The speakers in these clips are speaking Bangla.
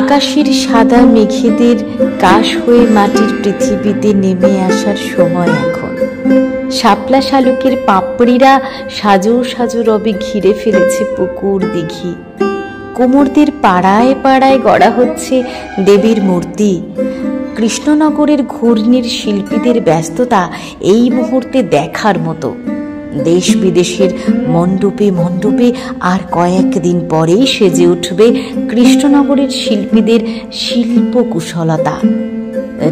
আকাশের সাদা মেঘেদের কাশ হয়ে মাটির পৃথিবীতে নেমে আসার সময় এখন। শাপলা শালুকের পাপড়িরা সাজো সাজো রবে ঘিরে ফেলেছে পুকুর দিঘি। কুমোরদের পাড়ায় পাড়ায় গড়া হচ্ছে দেবীর মূর্তি। কৃষ্ণনগরের ঘূর্ণির শিল্পীদের ব্যস্ততা এই মুহূর্তে দেখার মতো। দেশ বিদেশের মণ্ডপে মণ্ডপে আর কয়েকদিন পরেই সেজে উঠবে কৃষ্ণনগরের শিল্পীদের শিল্পকুশলতা।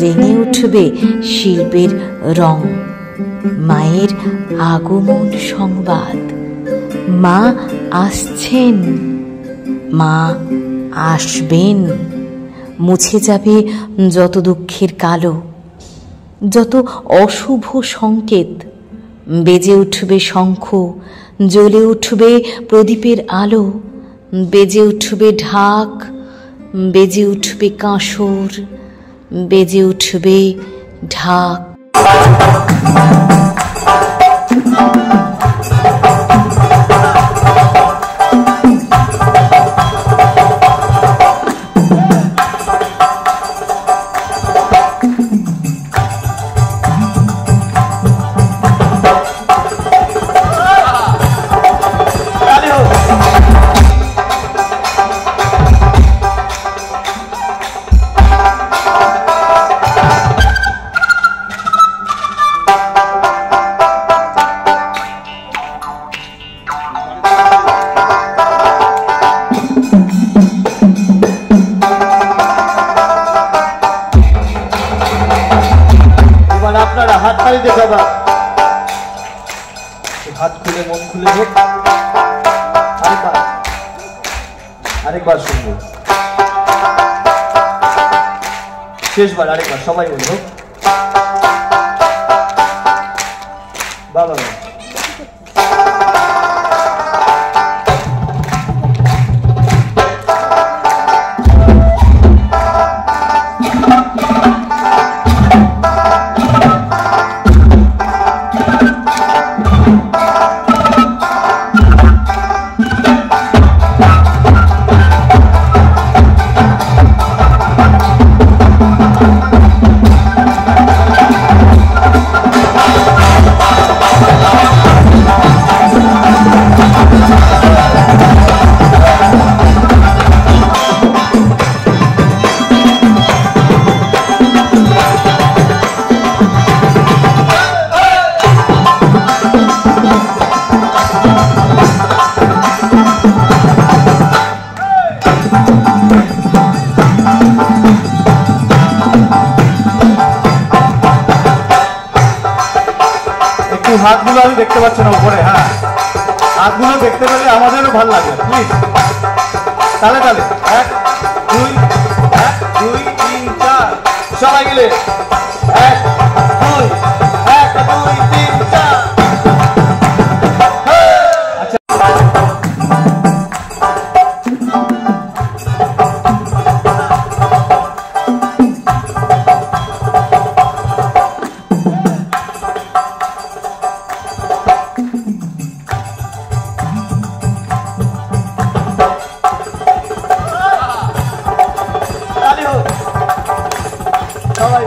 রেঙে উঠবে শিল্পের রং। মায়ের আগমন সংবাদ। মা আসছেন, মা আসবেন। মুছে যাবে যত দুঃখের কালো, যত অশুভ সংকেত। বেজে উঠবে শঙ্খ, জ্বলে উঠবে প্রদীপের আলো, বেজে উঠবে ঢাক, বেজে উঠবে কাঁসর, বেজে উঠবে ঢাক। আপনারা হাত তালি দেখাবা, হাত খুলে মন খুলে হোক। আরেকবার শুনবো, শেষবার আরেকবার সবাই বলব বাবা। হাতগুলো আমি দেখতে পাচ্ছি না উপরে। হ্যাঁ, হাতগুলো দেখতে পেলে আমাদেরও ভালো লাগে। প্লিজ তালে তালে 1 2 1 2 3 4 সবাই মিলে 1 2 1 2 3 4। সবাই